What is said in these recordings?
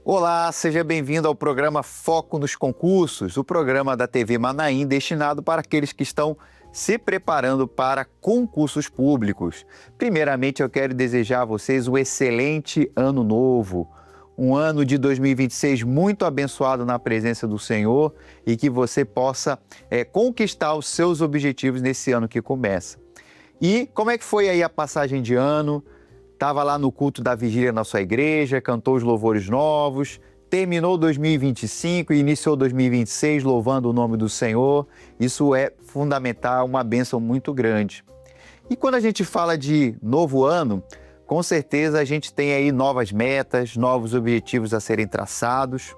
Olá, seja bem-vindo ao programa Foco nos Concursos, o programa da TV Manaim destinado para aqueles que estão se preparando para concursos públicos. Primeiramente, eu quero desejar a vocês um excelente ano novo, um ano de 2026 muito abençoado na presença do Senhor e que você possa conquistar os seus objetivos nesse ano que começa. E como é que foi aí a passagem de ano? Estava lá no culto da vigília na sua igreja, cantou os louvores novos, terminou 2025 e iniciou 2026 louvando o nome do Senhor. Isso é fundamental, uma bênção muito grande. E quando a gente fala de novo ano, com certeza a gente tem aí novas metas, novos objetivos a serem traçados.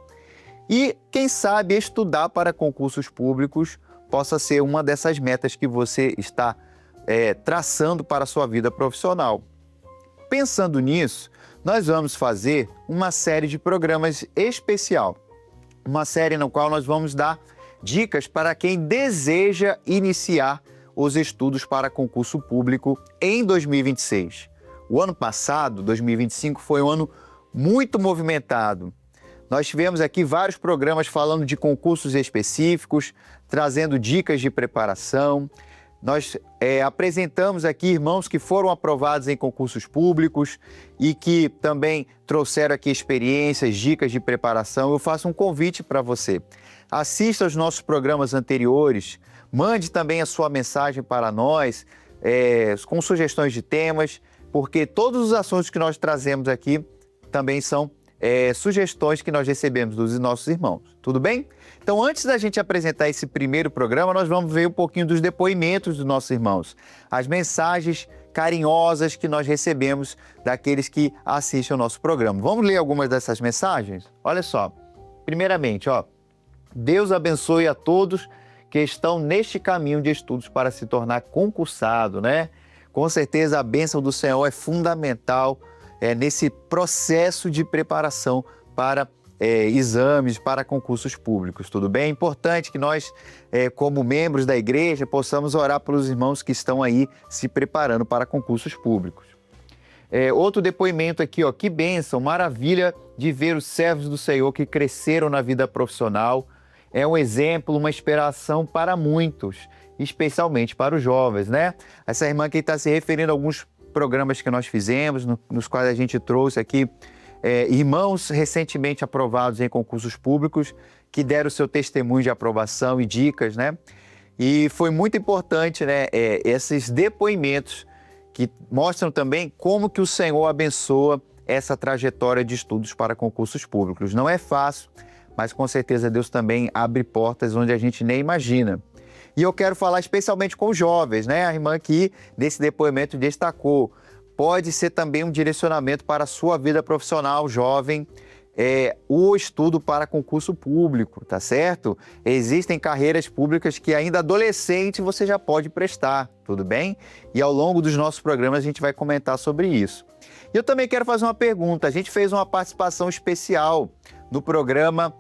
E quem sabe estudar para concursos públicos possa ser uma dessas metas que você está traçando para a sua vida profissional. Pensando nisso, nós vamos fazer uma série de programas especial, uma série na qual nós vamos dar dicas para quem deseja iniciar os estudos para concurso público em 2026. O ano passado, 2025, foi um ano muito movimentado. Nós tivemos aqui vários programas falando de concursos específicos, trazendo dicas de preparação. Nós apresentamos aqui irmãos que foram aprovados em concursos públicos e que também trouxeram aqui experiências, dicas de preparação. Eu faço um convite para você. Assista aos nossos programas anteriores, mande também a sua mensagem para nós, com sugestões de temas, porque todos os assuntos que nós trazemos aqui também são sugestões que nós recebemos dos nossos irmãos. Tudo bem? Então, antes da gente apresentar esse primeiro programa, nós vamos ver um pouquinho dos depoimentos dos nossos irmãos, as mensagens carinhosas que nós recebemos daqueles que assistem ao nosso programa. Vamos ler algumas dessas mensagens? Olha só, primeiramente, Deus abençoe a todos que estão neste caminho de estudos para se tornar concursado, né? Com certeza a bênção do Senhor é fundamental nesse processo de preparação para exames, para concursos públicos, tudo bem? É importante que nós, como membros da igreja, possamos orar pelos irmãos que estão aí se preparando para concursos públicos. Outro depoimento aqui, que bênção, maravilha de ver os servos do Senhor que cresceram na vida profissional. É um exemplo, uma inspiração para muitos, especialmente para os jovens, né? Essa irmã aqui está se referindo a alguns programas que nós fizemos, nos quais a gente trouxe aqui irmãos recentemente aprovados em concursos públicos que deram o seu testemunho de aprovação e dicas, né? E foi muito importante, né, esses depoimentos que mostram também como que o Senhor abençoa essa trajetória de estudos para concursos públicos. Não é fácil, mas com certeza Deus também abre portas onde a gente nem imagina. E eu quero falar especialmente com os jovens, né? A irmã aqui, nesse depoimento, destacou. Pode ser também um direcionamento para a sua vida profissional, jovem, o estudo para concurso público, tá certo? Existem carreiras públicas que ainda adolescente você já pode prestar, tudo bem? E ao longo dos nossos programas a gente vai comentar sobre isso. E eu também quero fazer uma pergunta. A gente fez uma participação especial no programa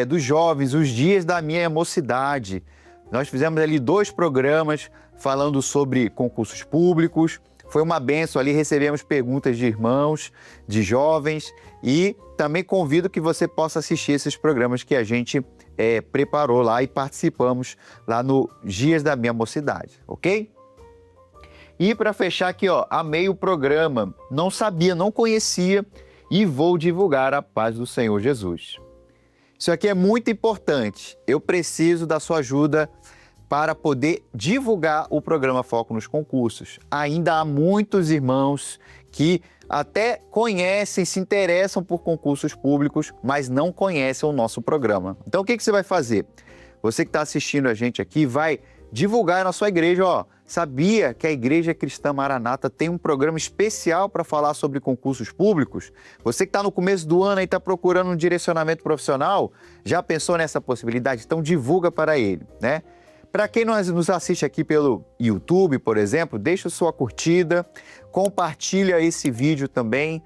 dos jovens, Os Dias da Minha Mocidade. Nós fizemos ali 2 programas falando sobre concursos públicos. Foi uma bênção ali, recebemos perguntas de irmãos, de jovens e também convido que você possa assistir esses programas que a gente preparou lá e participamos lá no Dias da Minha Mocidade, ok? E para fechar aqui, amei o programa, não sabia, não conhecia e vou divulgar a paz do Senhor Jesus. Isso aqui é muito importante, eu preciso da sua ajuda para poder divulgar o programa Foco nos Concursos. Ainda há muitos irmãos que até conhecem, se interessam por concursos públicos, mas não conhecem o nosso programa. Então, o que você vai fazer? Você que está assistindo a gente aqui vai divulgar na sua igreja, sabia que a Igreja Cristã Maranata tem um programa especial para falar sobre concursos públicos? Você que está no começo do ano e está procurando um direcionamento profissional, já pensou nessa possibilidade? Então, divulga para ele, né? Para quem nos assiste aqui pelo YouTube, por exemplo, deixa sua curtida, compartilha esse vídeo também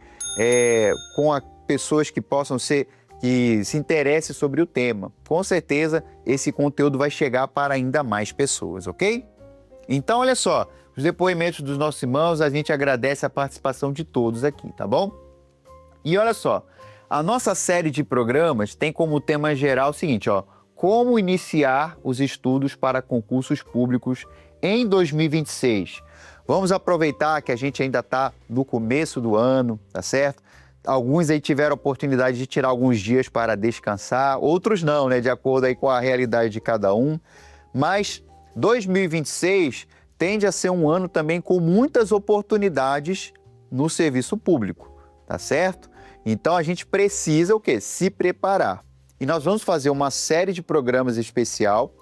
com pessoas que possam que se interessem sobre o tema. Com certeza, esse conteúdo vai chegar para ainda mais pessoas, ok? Então, olha só, os depoimentos dos nossos irmãos, a gente agradece a participação de todos aqui, tá bom? E olha só, A nossa série de programas tem como tema geral o seguinte, ó, como iniciar os estudos para concursos públicos em 2026. Vamos aproveitar que a gente ainda está no começo do ano, tá certo? Alguns aí tiveram a oportunidade de tirar alguns dias para descansar, outros não, né? De acordo aí com a realidade de cada um. Mas 2026 tende a ser um ano também com muitas oportunidades no serviço público, tá certo? Então a gente precisa o quê? Se preparar. E nós vamos fazer uma série de programas especial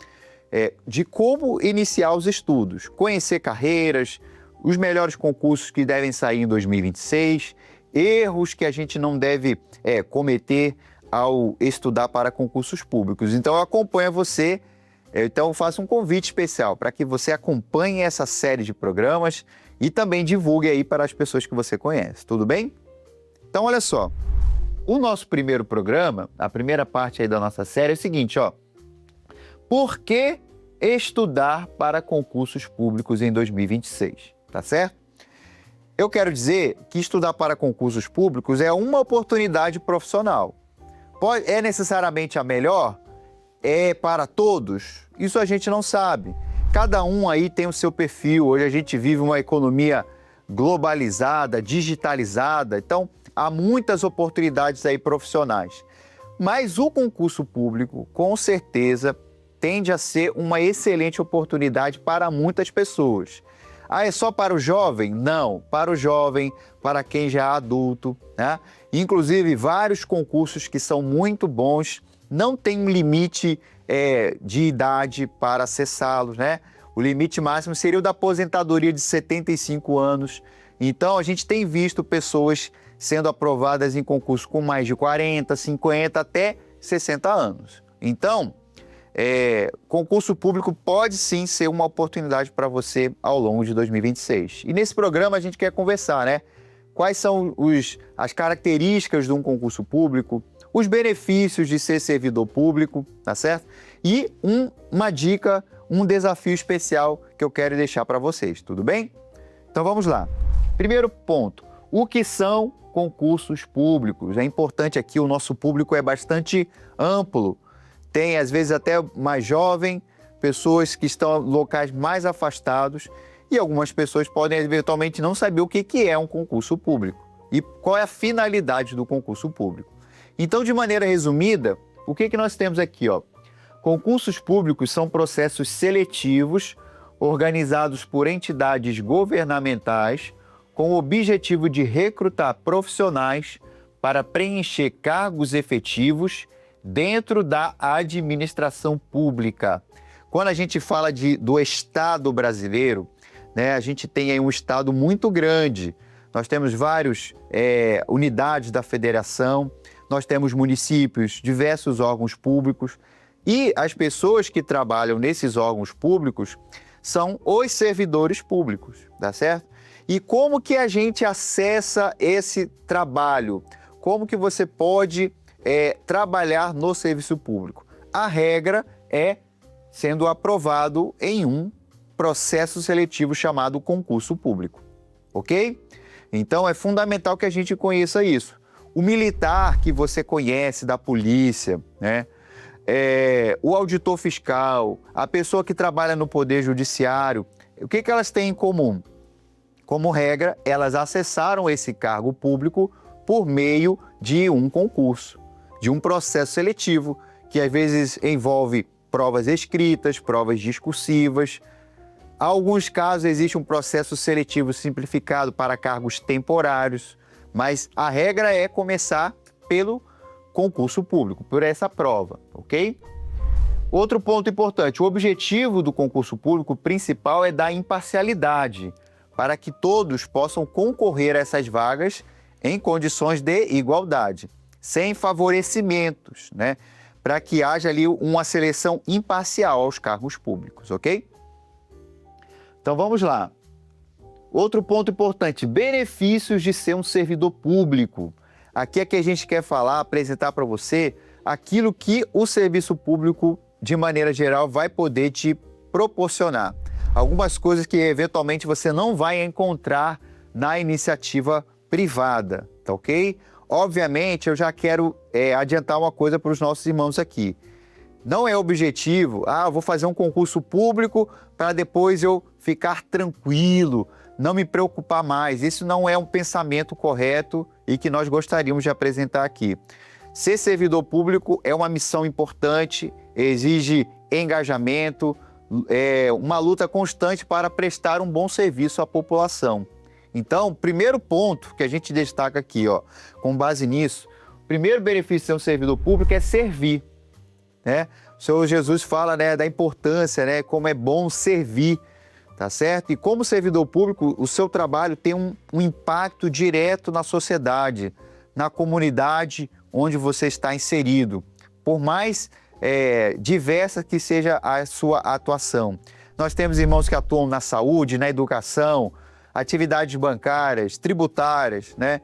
de como iniciar os estudos, conhecer carreiras, os melhores concursos que devem sair em 2026, erros que a gente não deve cometer ao estudar para concursos públicos. Então eu acompanho você, então eu faço um convite especial para que você acompanhe essa série de programas e também divulgue aí para as pessoas que você conhece, tudo bem? Então olha só, o nosso primeiro programa, a primeira parte aí da nossa série é o seguinte, ó, por que estudar para concursos públicos em 2026, tá certo? Eu quero dizer que estudar para concursos públicos é uma oportunidade profissional. É necessariamente a melhor? É para todos? Isso a gente não sabe. Cada um aí tem o seu perfil. Hoje a gente vive uma economia globalizada, digitalizada, então há muitas oportunidades aí profissionais. Mas o concurso público, com certeza, tende a ser uma excelente oportunidade para muitas pessoas. Ah, é só para o jovem? Não, para o jovem, para quem já é adulto, né? Inclusive, vários concursos que são muito bons, não tem um limite de idade para acessá-los, né? O limite máximo seria o da aposentadoria de 75 anos. Então, a gente tem visto pessoas sendo aprovadas em concurso com mais de 40, 50, até 60 anos. Então, concurso público pode sim ser uma oportunidade para você ao longo de 2026. E nesse programa a gente quer conversar, né? Quais são as características de um concurso público, os benefícios de ser servidor público, tá certo? E uma dica, um desafio especial que eu quero deixar para vocês, tudo bem? Então vamos lá. Primeiro ponto, o que são concursos públicos? É importante aqui, o nosso público é bastante amplo. Tem, às vezes, até mais jovem, pessoas que estão em locais mais afastados e algumas pessoas podem, eventualmente, não saber o que é um concurso público e qual é a finalidade do concurso público. Então, de maneira resumida, o que nós temos aqui, ó? Concursos públicos são processos seletivos organizados por entidades governamentais com o objetivo de recrutar profissionais para preencher cargos efetivos dentro da administração pública. Quando a gente fala do Estado brasileiro, né, a gente tem aí um Estado muito grande. Nós temos várias unidades da federação, nós temos municípios, diversos órgãos públicos e as pessoas que trabalham nesses órgãos públicos são os servidores públicos, tá certo? E como que a gente acessa esse trabalho? Como que você pode trabalhar no serviço público? A regra é sendo aprovado em um processo seletivo chamado concurso público, ok? Então é fundamental que a gente conheça isso. O militar que você conhece da polícia, né? O auditor fiscal, a pessoa que trabalha no poder judiciário, o que elas têm em comum? Como regra, elas acessaram esse cargo público por meio de um concurso, de um processo seletivo, que às vezes envolve provas escritas, provas discursivas. Em alguns casos existe um processo seletivo simplificado para cargos temporários, mas a regra é começar pelo concurso público, por essa prova, ok? Outro ponto importante, o objetivo do concurso público principal é dar imparcialidade, para que todos possam concorrer a essas vagas em condições de igualdade, sem favorecimentos, né? Para que haja ali uma seleção imparcial aos cargos públicos, ok? Então vamos lá. Outro ponto importante, benefícios de ser um servidor público. Aqui é que a gente quer falar, apresentar para você aquilo que o serviço público, de maneira geral, vai poder te proporcionar. Algumas coisas que eventualmente você não vai encontrar na iniciativa privada, tá ok? Obviamente, eu já quero adiantar uma coisa para os nossos irmãos aqui. Não é objetivo, eu vou fazer um concurso público para depois eu ficar tranquilo, não me preocupar mais. Isso não é um pensamento correto e que nós gostaríamos de apresentar aqui. Ser servidor público é uma missão importante, exige engajamento, uma luta constante para prestar um bom serviço à população. Então, primeiro ponto que a gente destaca aqui, com base nisso, o primeiro benefício de ser um servidor público é servir. Né? O Senhor Jesus fala, né, da importância, né, como é bom servir, tá certo? E como servidor público, o seu trabalho tem um impacto direto na sociedade, na comunidade onde você está inserido, por mais diversa que seja a sua atuação. Nós temos irmãos que atuam na saúde, na educação, atividades bancárias, tributárias, né?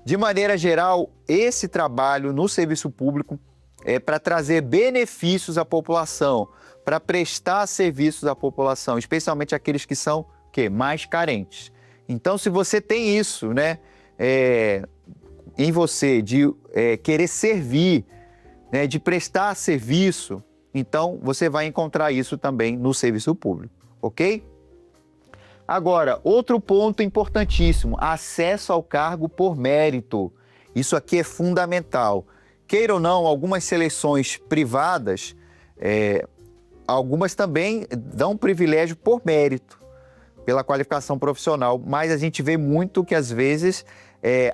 De maneira geral, esse trabalho no serviço público é para trazer benefícios à população, para prestar serviços à população, especialmente aqueles que são mais carentes. Então, se você tem isso, né, em você, de querer servir, né, de prestar serviço, então você vai encontrar isso também no serviço público, ok? Agora, outro ponto importantíssimo, acesso ao cargo por mérito. Isso aqui é fundamental. Queira ou não, algumas seleções privadas, algumas também dão privilégio por mérito, pela qualificação profissional, mas a gente vê muito que às vezes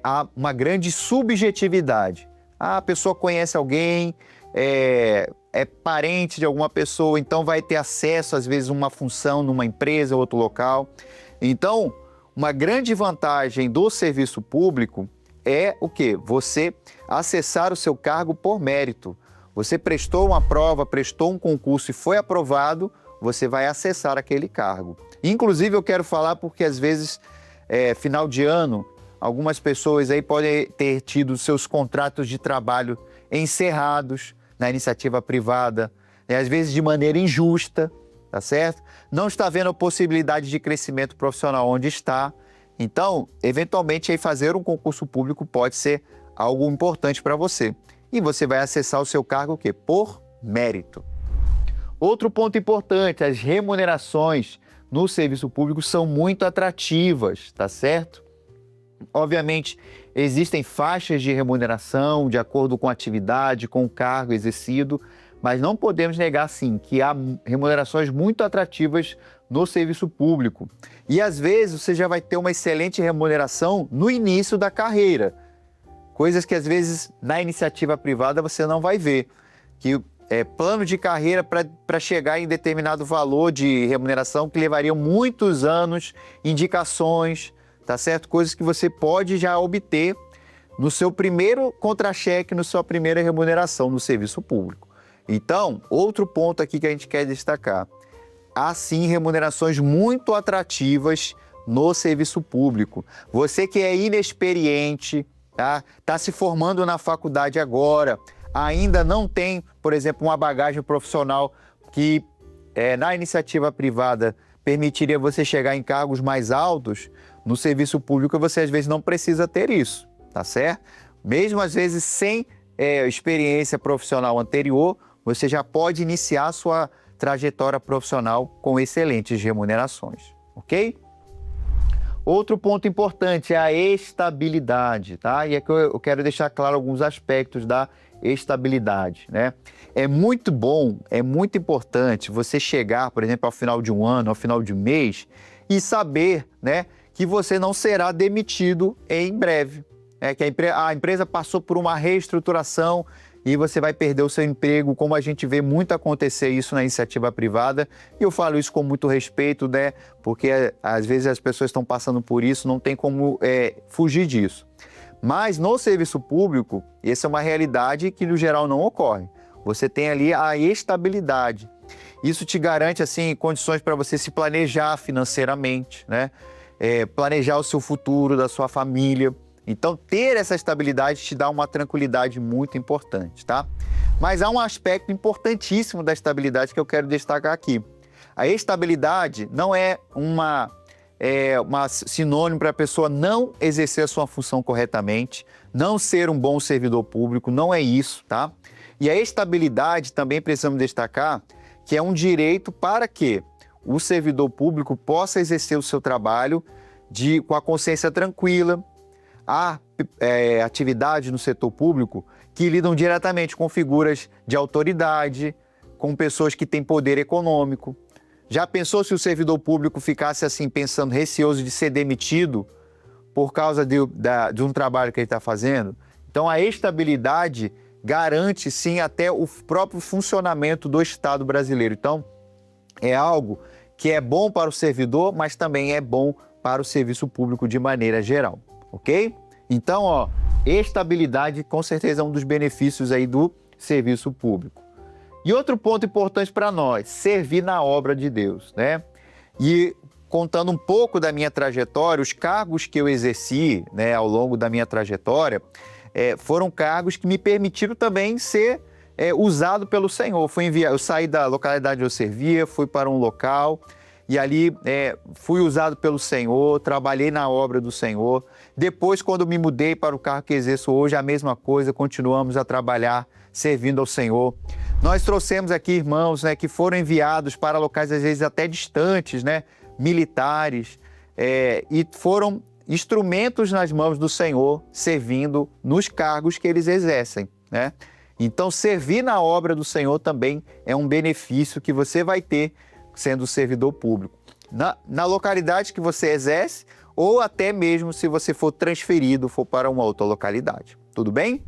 há uma grande subjetividade. A pessoa conhece alguém, é parente de alguma pessoa, então vai ter acesso às vezes a uma função numa empresa ou outro local. Então, uma grande vantagem do serviço público é o quê? Você acessar o seu cargo por mérito. Você prestou uma prova, prestou um concurso e foi aprovado, você vai acessar aquele cargo. Inclusive, eu quero falar porque às vezes, final de ano, algumas pessoas aí podem ter tido seus contratos de trabalho encerrados na iniciativa privada, às vezes de maneira injusta, tá certo? Não está vendo a possibilidade de crescimento profissional onde está. Então, eventualmente, aí fazer um concurso público pode ser algo importante para você. E você vai acessar o seu cargo o quê? Por mérito. Outro ponto importante, as remunerações no serviço público são muito atrativas, tá certo? Obviamente, existem faixas de remuneração de acordo com a atividade, com o cargo exercido, mas não podemos negar, sim, que há remunerações muito atrativas no serviço público. E, às vezes, você já vai ter uma excelente remuneração no início da carreira. Coisas que, às vezes, na iniciativa privada você não vai ver. Que plano de carreira para chegar em determinado valor de remuneração que levariam muitos anos, indicações, tá certo? Coisas que você pode já obter no seu primeiro contra-cheque, na sua primeira remuneração no serviço público. Então, outro ponto aqui que a gente quer destacar. Há sim remunerações muito atrativas no serviço público. Você que é inexperiente, tá se formando na faculdade agora, ainda não tem, por exemplo, uma bagagem profissional que na iniciativa privada permitiria você chegar em cargos mais altos, no serviço público você às vezes não precisa ter isso, tá certo? Mesmo às vezes sem experiência profissional anterior, você já pode iniciar a sua trajetória profissional com excelentes remunerações, ok? Outro ponto importante é a estabilidade, tá? E aqui eu quero deixar claro alguns aspectos da estabilidade, né? É muito bom, é muito importante você chegar, por exemplo, ao final de um ano, ao final de um mês e saber, né, que você não será demitido em breve. Que a empresa passou por uma reestruturação e você vai perder o seu emprego, como a gente vê muito acontecer isso na iniciativa privada. E eu falo isso com muito respeito, né? Porque às vezes as pessoas estão passando por isso, não tem como fugir disso. Mas no serviço público, essa é uma realidade que no geral não ocorre. Você tem ali a estabilidade. Isso te garante assim condições para você se planejar financeiramente, né? Planejar o seu futuro, da sua família. Então, ter essa estabilidade te dá uma tranquilidade muito importante, tá? Mas há um aspecto importantíssimo da estabilidade que eu quero destacar aqui. A estabilidade não é uma sinônimo para a pessoa não exercer a sua função corretamente, não ser um bom servidor público, não é isso, tá? E a estabilidade também precisamos destacar que é um direito para que o servidor público possa exercer o seu trabalho com a consciência tranquila. Há atividades no setor público que lidam diretamente com figuras de autoridade, com pessoas que têm poder econômico. Já pensou se o servidor público ficasse assim, pensando, receoso de ser demitido por causa de um trabalho que ele está fazendo? Então, a estabilidade garante, sim, até o próprio funcionamento do Estado brasileiro. Então, é algo que é bom para o servidor, mas também é bom para o serviço público de maneira geral, ok? Então, estabilidade com certeza é um dos benefícios aí do serviço público. E outro ponto importante para nós, servir na obra de Deus, né? E contando um pouco da minha trajetória, os cargos que eu exerci, né, ao longo da minha trajetória, foram cargos que me permitiram também ser usado pelo Senhor. Eu saí da localidade onde eu servia, fui para um local e ali fui usado pelo Senhor, trabalhei na obra do Senhor. Depois, quando me mudei para o cargo que exerço hoje, a mesma coisa, continuamos a trabalhar, servindo ao Senhor. Nós trouxemos aqui irmãos, né, que foram enviados para locais, às vezes, até distantes, né, militares, e foram instrumentos nas mãos do Senhor, servindo nos cargos que eles exercem, né? Então, servir na obra do Senhor também é um benefício que você vai ter sendo servidor público. Na localidade que você exerce, ou até mesmo se você for transferido, for para uma outra localidade. Tudo bem?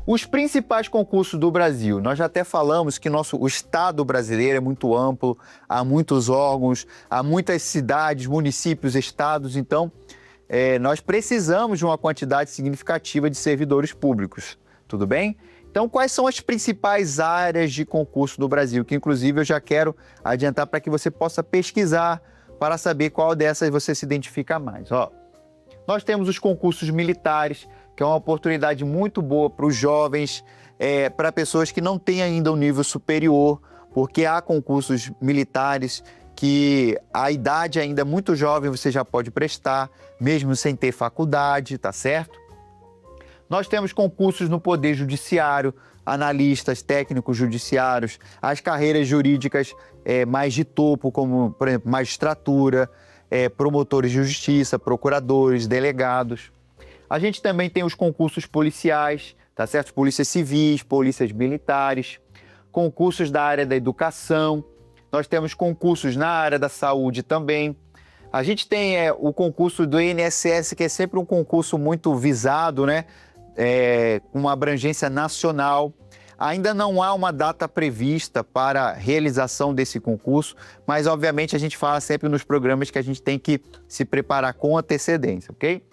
Os principais concursos do Brasil, nós já até falamos que o Estado brasileiro é muito amplo, há muitos órgãos, há muitas cidades, municípios, estados, então nós precisamos de uma quantidade significativa de servidores públicos, tudo bem? Então, quais são as principais áreas de concurso do Brasil? Que, inclusive, eu já quero adiantar para que você possa pesquisar para saber qual dessas você se identifica mais. Nós temos os concursos militares, que é uma oportunidade muito boa para os jovens, para pessoas que não têm ainda um nível superior, porque há concursos militares que a idade ainda é muito jovem, você já pode prestar, mesmo sem ter faculdade, tá certo? Nós temos concursos no Poder Judiciário, analistas, técnicos judiciários, as carreiras jurídicas mais de topo, como, por exemplo, magistratura, promotores de justiça, procuradores, delegados. A gente também tem os concursos policiais, tá certo? Polícias civis, polícias militares, concursos da área da educação, nós temos concursos na área da saúde também. A gente tem o concurso do INSS, que é sempre um concurso muito visado, né? Com uma abrangência nacional. Ainda não há uma data prevista para a realização desse concurso, mas obviamente a gente fala sempre nos programas que a gente tem que se preparar com antecedência, ok?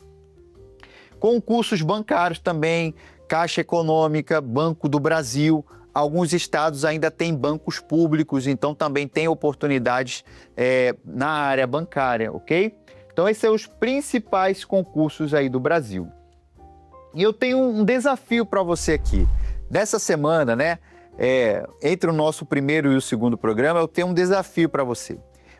Concursos bancários também, Caixa Econômica, Banco do Brasil. Alguns estados ainda têm bancos públicos, então também tem oportunidades na área bancária, ok? Então esses são os principais concursos aí do Brasil. E eu tenho um desafio para você aqui. Nessa semana, né, entre o nosso primeiro e o segundo programa, eu tenho um desafio para você.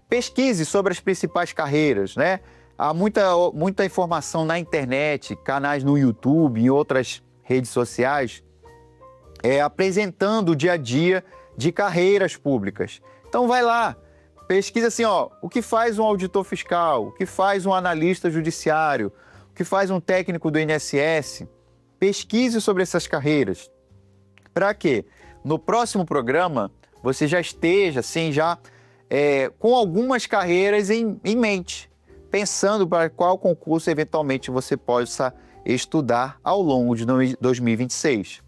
Pesquise sobre as principais carreiras, né? Há muita informação na internet, canais no YouTube, em outras redes sociais, apresentando o dia a dia de carreiras públicas. Então vai lá, pesquisa assim, o que faz um auditor fiscal, o que faz um analista judiciário, o que faz um técnico do INSS. Pesquise sobre essas carreiras. Para quê? No próximo programa, você já esteja assim, com algumas carreiras em mente, pensando para qual concurso eventualmente você possa estudar ao longo de 2026.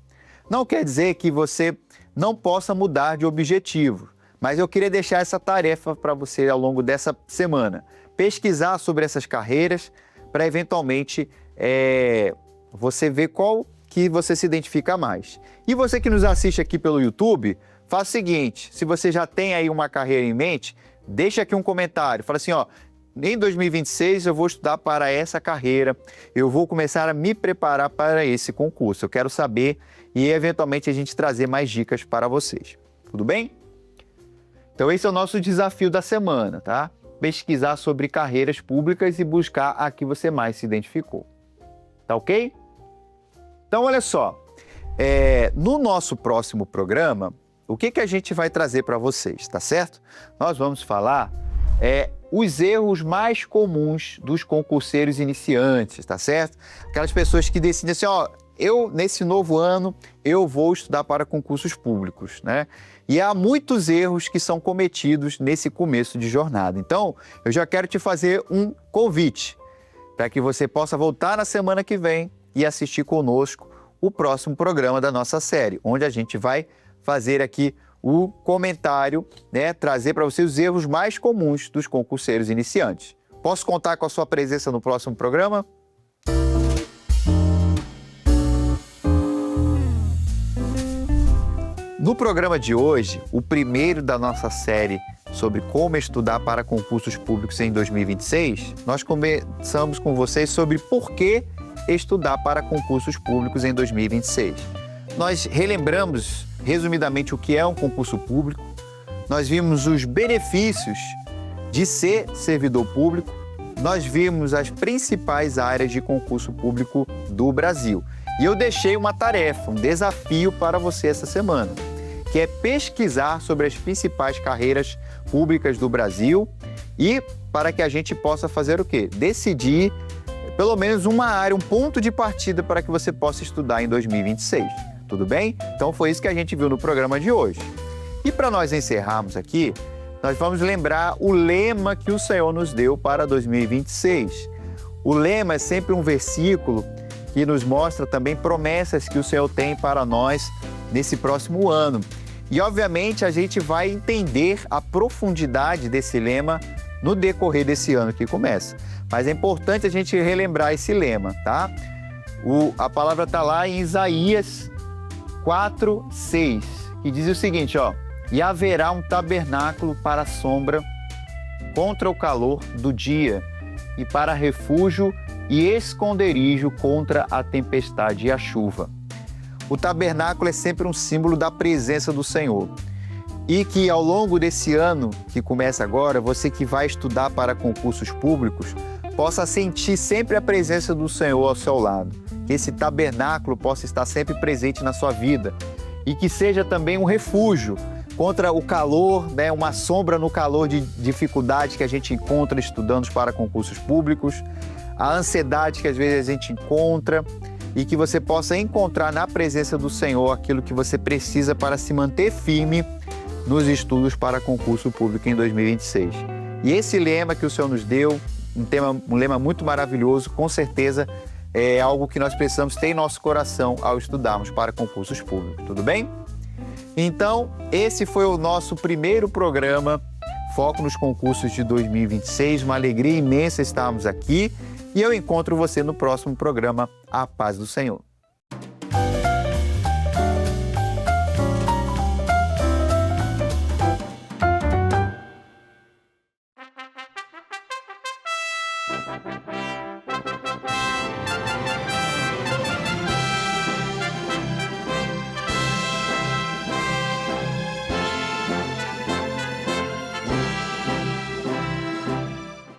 Não quer dizer que você não possa mudar de objetivo, mas eu queria deixar essa tarefa para você ao longo dessa semana. Pesquisar sobre essas carreiras para eventualmente você ver qual que você se identifica mais. E você que nos assiste aqui pelo YouTube, faça o seguinte, se você já tem aí uma carreira em mente, deixa aqui um comentário, fala assim, em 2026 eu vou estudar para essa carreira, eu vou começar a me preparar para esse concurso, eu quero saber e eventualmente a gente trazer mais dicas para vocês. Tudo bem? Então esse é o nosso desafio da semana, tá? pesquisar sobre carreiras públicas e buscar a que você mais se identificou. Tá ok? Então, olha só, no nosso próximo programa, o que a gente vai trazer para vocês, tá certo? Nós vamos falar os erros mais comuns dos concurseiros iniciantes, tá certo? Aquelas pessoas que decidem assim, nesse novo ano, eu vou estudar para concursos públicos, né? E há muitos erros que são cometidos nesse começo de jornada. Então, eu já quero te fazer um convite para que você possa voltar na semana que vem e assistir conosco o próximo programa da nossa série, onde a gente vai fazer aqui o comentário, né? Trazer para você os erros mais comuns dos concurseiros iniciantes. Posso contar com a sua presença no próximo programa? No programa de hoje, o primeiro da nossa série sobre como estudar para concursos públicos em 2026, nós conversamos com vocês sobre por que estudar para concursos públicos em 2026. Nós relembramos resumidamente o que é um concurso público, nós vimos os benefícios de ser servidor público, nós vimos as principais áreas de concurso público do Brasil. E eu deixei uma tarefa, um desafio para você essa semana, que é pesquisar sobre as principais carreiras públicas do Brasil e para que a gente possa fazer o quê? Decidir pelo menos uma área, um ponto de partida para que você possa estudar em 2026. Tudo bem? Então foi isso que a gente viu no programa de hoje. E para nós encerrarmos aqui, nós vamos lembrar o lema que o Senhor nos deu para 2026. O lema é sempre um versículo que nos mostra também promessas que o Senhor tem para nós nesse próximo ano. E, obviamente, a gente vai entender a profundidade desse lema no decorrer desse ano que começa. Mas é importante a gente relembrar esse lema, tá? A palavra está lá em Isaías 4:6, que diz o seguinte, e haverá um tabernáculo para a sombra contra o calor do dia e para refúgio e esconderijo contra a tempestade e a chuva. O tabernáculo é sempre um símbolo da presença do Senhor. E que ao longo desse ano que começa agora, você que vai estudar para concursos públicos, possa sentir sempre a presença do Senhor ao seu lado. Que esse tabernáculo possa estar sempre presente na sua vida. E que seja também um refúgio contra o calor, né? Uma sombra no calor de dificuldade que a gente encontra estudando para concursos públicos, a ansiedade que às vezes a gente encontra, e que você possa encontrar na presença do Senhor aquilo que você precisa para se manter firme nos estudos para concurso público em 2026. E esse lema que o Senhor nos deu, um lema muito maravilhoso, com certeza é algo que nós precisamos ter em nosso coração ao estudarmos para concursos públicos, tudo bem? Então, esse foi o nosso primeiro programa Foco nos Concursos de 2026, uma alegria imensa estarmos aqui. E eu encontro você no próximo programa. A paz do Senhor.